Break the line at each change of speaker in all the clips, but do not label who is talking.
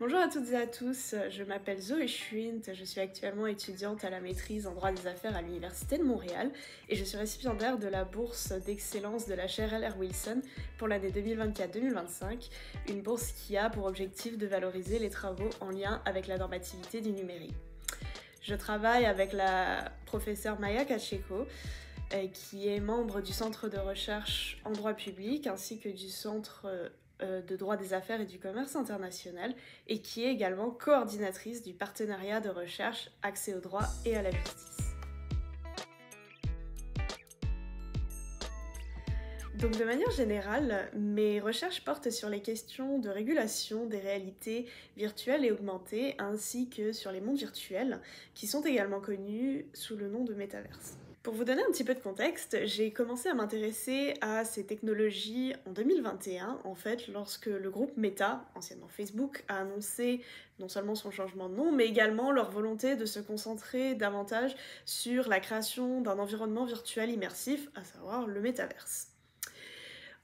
Bonjour à toutes et à tous, je m'appelle Zoé Schwint, je suis actuellement étudiante à la maîtrise en droit des affaires à l'Université de Montréal et je suis récipiendaire de la bourse d'excellence de la chaire L.R. Wilson pour l'année 2024-2025, une bourse qui a pour objectif de valoriser les travaux en lien avec la normativité du numérique. Je travaille avec la professeure Maya Kacheko, qui est membre du Centre de recherche en droit public ainsi que du Centre de droit des affaires et du commerce international et qui est également coordinatrice du partenariat de recherche Accès au droit et à la justice. Donc de manière générale, mes recherches portent sur les questions de régulation des réalités virtuelles et augmentées ainsi que sur les mondes virtuels qui sont également connus sous le nom de métaverse. Pour vous donner un petit peu de contexte, j'ai commencé à m'intéresser à ces technologies en 2021, en fait, lorsque le groupe Meta, anciennement Facebook, a annoncé non seulement son changement de nom, mais également leur volonté de se concentrer davantage sur la création d'un environnement virtuel immersif, à savoir le métaverse.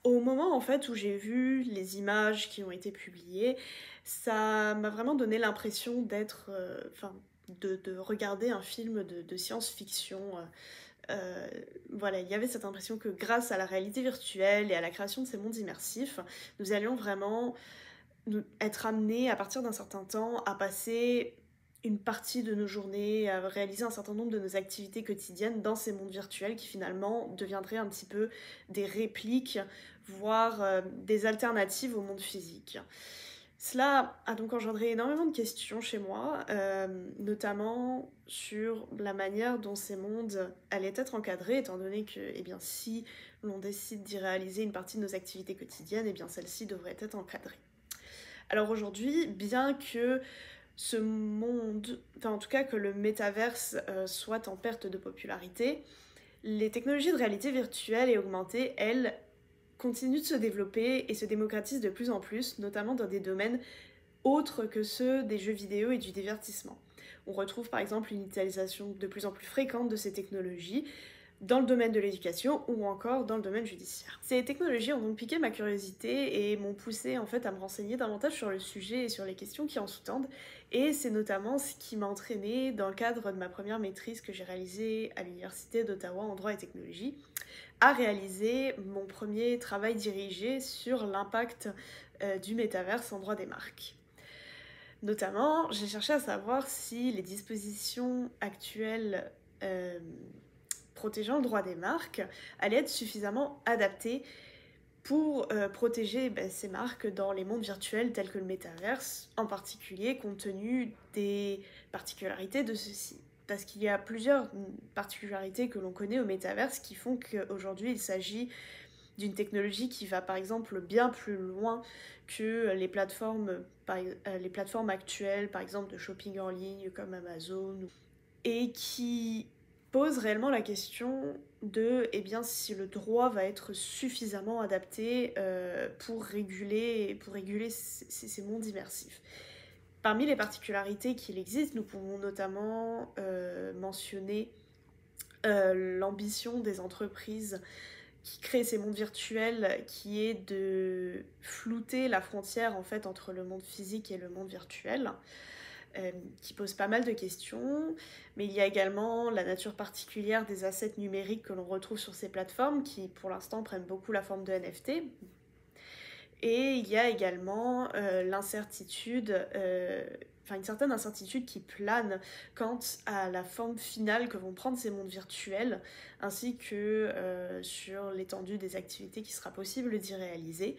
Au moment en fait où j'ai vu les images qui ont été publiées, ça m'a vraiment donné l'impression d'être, de regarder un film de science-fiction. Voilà, il y avait cette impression que grâce à la réalité virtuelle et à la création de ces mondes immersifs, nous allions vraiment être amenés à partir d'un certain temps à passer une partie de nos journées, à réaliser un certain nombre de nos activités quotidiennes dans ces mondes virtuels qui finalement deviendraient un petit peu des répliques, voire des alternatives au monde physique. Cela a donc engendré énormément de questions chez moi, notamment sur la manière dont ces mondes allaient être encadrés, étant donné que, eh bien, si l'on décide d'y réaliser une partie de nos activités quotidiennes, eh bien, celles-ci devraient être encadrées. Alors aujourd'hui, bien que ce monde, enfin en tout cas que le métaverse soit en perte de popularité, les technologies de réalité virtuelle et augmentée, elles, continuent de se développer et se démocratisent de plus en plus, notamment dans des domaines autres que ceux des jeux vidéo et du divertissement. On retrouve par exemple une utilisation de plus en plus fréquente de ces technologies dans le domaine de l'éducation ou encore dans le domaine judiciaire. Ces technologies ont donc piqué ma curiosité et m'ont poussé en fait à me renseigner davantage sur le sujet et sur les questions qui en sous-tendent, et c'est notamment ce qui m'a entraînée dans le cadre de ma première maîtrise que j'ai réalisée à l'Université d'Ottawa en droit et technologie, à réaliser mon premier travail dirigé sur l'impact du métaverse en droit des marques. Notamment, j'ai cherché à savoir si les dispositions actuelles protégeant le droit des marques allaient être suffisamment adaptées pour protéger ces marques dans les mondes virtuels tels que le métaverse, en particulier compte tenu des particularités de ceux-ci. Parce qu'il y a plusieurs particularités que l'on connaît au métaverse qui font qu'aujourd'hui il s'agit d'une technologie qui va par exemple bien plus loin que les plateformes actuelles, par exemple de shopping en ligne comme Amazon, et qui pose réellement la question de si le droit va être suffisamment adapté pour réguler ces mondes immersifs. Parmi les particularités qu'il existe, nous pouvons notamment mentionner l'ambition des entreprises qui créent ces mondes virtuels, qui est de flouter la frontière en fait entre le monde physique et le monde virtuel, qui pose pas mal de questions, mais il y a également la nature particulière des assets numériques que l'on retrouve sur ces plateformes, qui pour l'instant prennent beaucoup la forme de NFT, et il y a également l'incertitude, une certaine incertitude qui plane quant à la forme finale que vont prendre ces mondes virtuels, ainsi que sur l'étendue des activités qui sera possible d'y réaliser.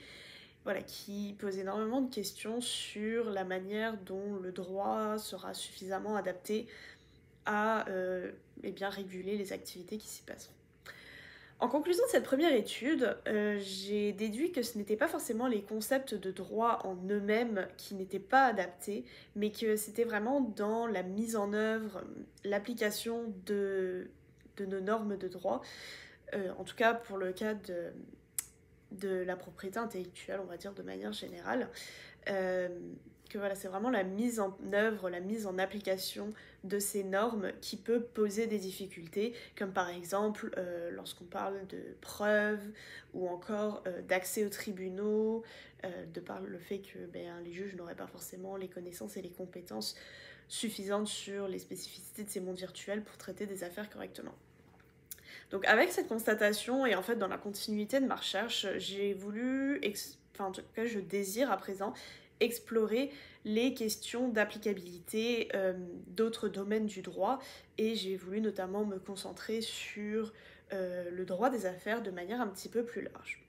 Voilà, qui pose énormément de questions sur la manière dont le droit sera suffisamment adapté à réguler les activités qui s'y passeront. En conclusion de cette première étude, j'ai déduit que ce n'étaient pas forcément les concepts de droit en eux-mêmes qui n'étaient pas adaptés, mais que c'était vraiment dans la mise en œuvre, l'application de nos normes de droit, en tout cas pour le cas de la propriété intellectuelle, on va dire de manière générale, que voilà, c'est vraiment la mise en œuvre, la mise en application de ces normes qui peut poser des difficultés, comme par exemple lorsqu'on parle de preuves ou encore d'accès aux tribunaux, de par le fait que les juges n'auraient pas forcément les connaissances et les compétences suffisantes sur les spécificités de ces mondes virtuels pour traiter des affaires correctement. Donc avec cette constatation et en fait dans la continuité de ma recherche, j'ai voulu, en tout cas je désire à présent explorer les questions d'applicabilité d'autres domaines du droit et j'ai voulu notamment me concentrer sur le droit des affaires de manière un petit peu plus large.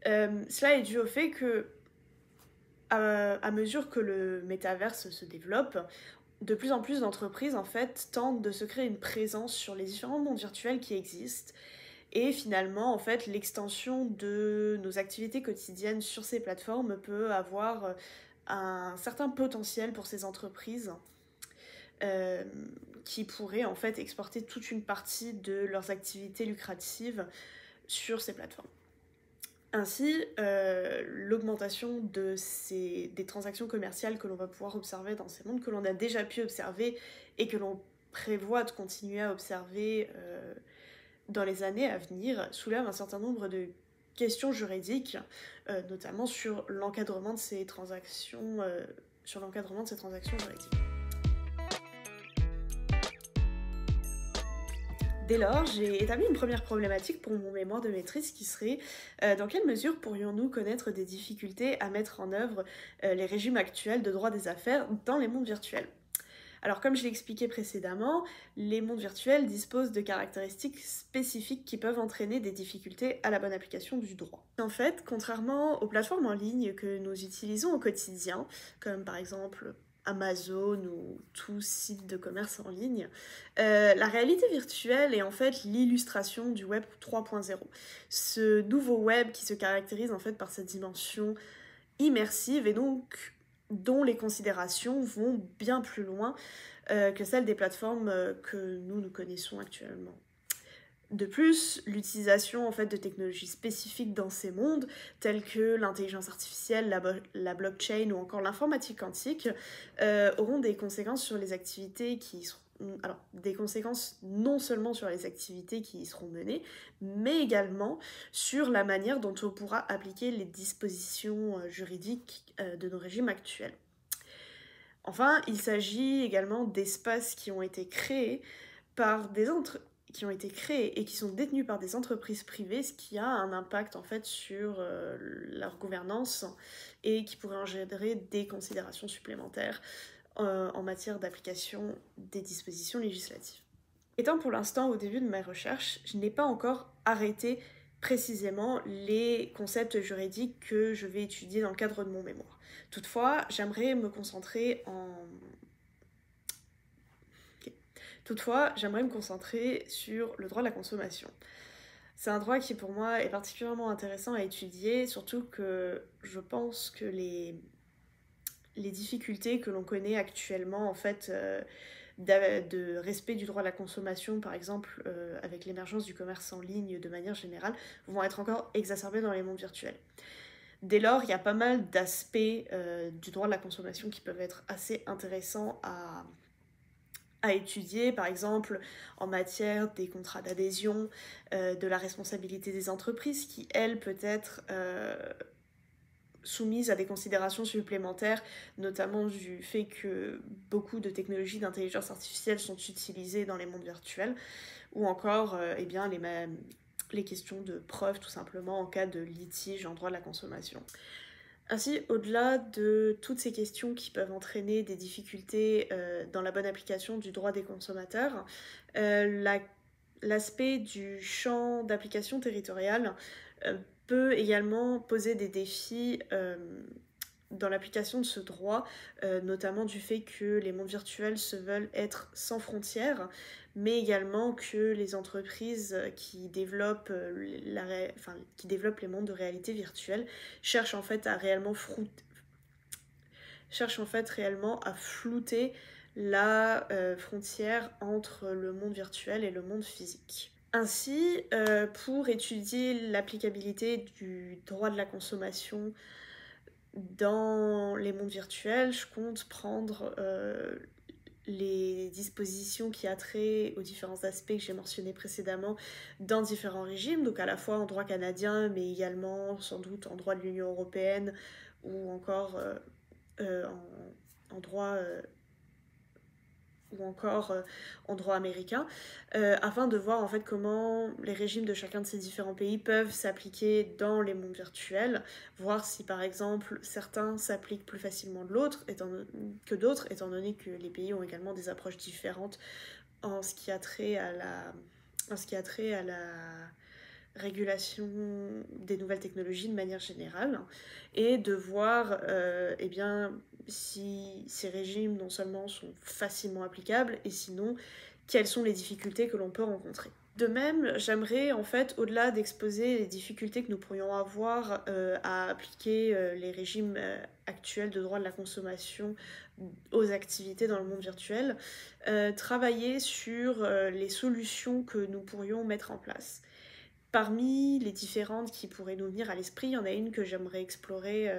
Cela est dû au fait que à mesure que le métaverse se développe, de plus en plus d'entreprises en fait tentent de se créer une présence sur les différents mondes virtuels qui existent et finalement en fait l'extension de nos activités quotidiennes sur ces plateformes peut avoir un certain potentiel pour ces entreprises qui pourraient en fait exporter toute une partie de leurs activités lucratives sur ces plateformes. Ainsi, l'augmentation des transactions commerciales que l'on va pouvoir observer dans ces mondes, que l'on a déjà pu observer et que l'on prévoit de continuer à observer dans les années à venir, soulève un certain nombre de questions juridiques, notamment sur l'encadrement de ces transactions, juridiques. Dès lors, j'ai établi une première problématique pour mon mémoire de maîtrise qui serait dans quelle mesure pourrions-nous connaître des difficultés à mettre en œuvre les régimes actuels de droit des affaires dans les mondes virtuels. Alors comme je l'ai expliqué précédemment, les mondes virtuels disposent de caractéristiques spécifiques qui peuvent entraîner des difficultés à la bonne application du droit. En fait, contrairement aux plateformes en ligne que nous utilisons au quotidien, comme par exemple Amazon ou tout site de commerce en ligne, la réalité virtuelle est en fait l'illustration du web 3.0. Ce nouveau web qui se caractérise en fait par cette dimension immersive et donc dont les considérations vont bien plus loin que celles des plateformes que nous connaissons actuellement. De plus, l'utilisation en fait, de technologies spécifiques dans ces mondes, telles que l'intelligence artificielle, la blockchain ou encore l'informatique quantique, auront des conséquences sur les activités qui seront... Alors, des conséquences non seulement sur les activités qui y seront menées, mais également sur la manière dont on pourra appliquer les dispositions juridiques de nos régimes actuels. Enfin, il s'agit également d'espaces qui ont été créés et qui sont détenus par des entreprises privées, ce qui a un impact en fait sur leur gouvernance et qui pourrait engendrer des considérations supplémentaires en matière d'application des dispositions législatives. Étant pour l'instant au début de mes recherches, je n'ai pas encore arrêté précisément les concepts juridiques que je vais étudier dans le cadre de mon mémoire. Toutefois, j'aimerais me concentrer sur le droit de la consommation. C'est un droit qui pour moi est particulièrement intéressant à étudier, surtout que je pense que les difficultés que l'on connaît actuellement en fait de respect du droit à la consommation, par exemple avec l'émergence du commerce en ligne de manière générale, vont être encore exacerbées dans les mondes virtuels. Dès lors, il y a pas mal d'aspects du droit de la consommation qui peuvent être assez intéressants à étudier, par exemple en matière des contrats d'adhésion, de la responsabilité des entreprises qui, elles, peut être soumises à des considérations supplémentaires, notamment du fait que beaucoup de technologies d'intelligence artificielle sont utilisées dans les mondes virtuels, ou encore les questions de preuve tout simplement en cas de litige en droit de la consommation. Ainsi, au-delà de toutes ces questions qui peuvent entraîner des difficultés dans la bonne application du droit des consommateurs, l'aspect du champ d'application territorial peut également poser des défis dans l'application de ce droit, notamment du fait que les mondes virtuels se veulent être sans frontières, mais également que les entreprises qui développent les mondes de réalité virtuelle cherchent en fait réellement à flouter la frontière entre le monde virtuel et le monde physique. Ainsi, pour étudier l'applicabilité du droit de la consommation Dans les mondes virtuels, je compte prendre les dispositions qui a trait aux différents aspects que j'ai mentionnés précédemment dans différents régimes, donc à la fois en droit canadien, mais également sans doute en droit de l'Union européenne ou encore en droit en droit américain, afin de voir en fait comment les régimes de chacun de ces différents pays peuvent s'appliquer dans les mondes virtuels, voir si par exemple certains s'appliquent plus facilement que d'autres, étant donné que les pays ont également des approches différentes en ce qui a trait à la régulation des nouvelles technologies de manière générale, et de voir eh bien, si ces régimes non seulement sont facilement applicables, et sinon, quelles sont les difficultés que l'on peut rencontrer. De même, j'aimerais en fait, au-delà d'exposer les difficultés que nous pourrions avoir à appliquer les régimes actuels de droit de la consommation aux activités dans le monde virtuel, travailler sur les solutions que nous pourrions mettre en place. Parmi les différentes qui pourraient nous venir à l'esprit, il y en a une que j'aimerais explorer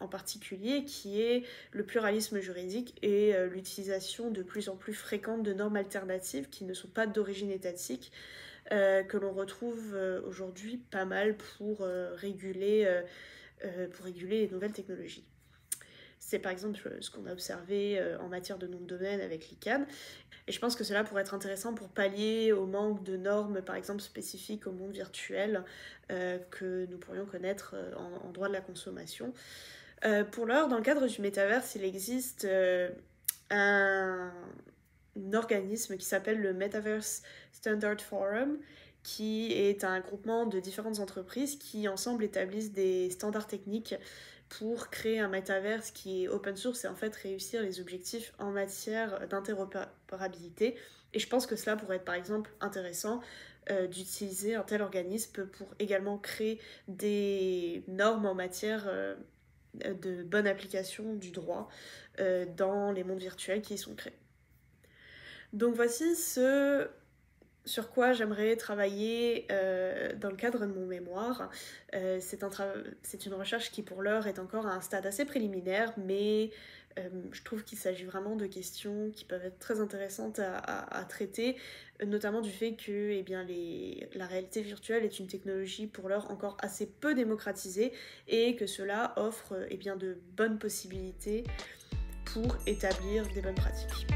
en particulier, qui est le pluralisme juridique et l'utilisation de plus en plus fréquente de normes alternatives qui ne sont pas d'origine étatique, que l'on retrouve aujourd'hui pas mal pour réguler les nouvelles technologies. C'est par exemple ce qu'on a observé en matière de nom de domaine avec l'ICANN. Et je pense que cela pourrait être intéressant pour pallier au manque de normes, par exemple spécifiques au monde virtuel, que nous pourrions connaître en droit de la consommation. Pour l'heure, dans le cadre du métaverse, il existe un organisme qui s'appelle le Metaverse Standard Forum, qui est un groupement de différentes entreprises qui ensemble établissent des standards techniques pour créer un métaverse qui est open source et en fait réussir les objectifs en matière d'interopérabilité. Et je pense que cela pourrait être par exemple intéressant d'utiliser un tel organisme pour également créer des normes en matière de bonne application du droit dans les mondes virtuels qui y sont créés. Donc voici ce sur quoi j'aimerais travailler dans le cadre de mon mémoire. C'est une recherche qui pour l'heure est encore à un stade assez préliminaire, mais je trouve qu'il s'agit vraiment de questions qui peuvent être très intéressantes à traiter, notamment du fait que eh bien, la réalité virtuelle est une technologie pour l'heure encore assez peu démocratisée et que cela offre eh bien, de bonnes possibilités pour établir des bonnes pratiques.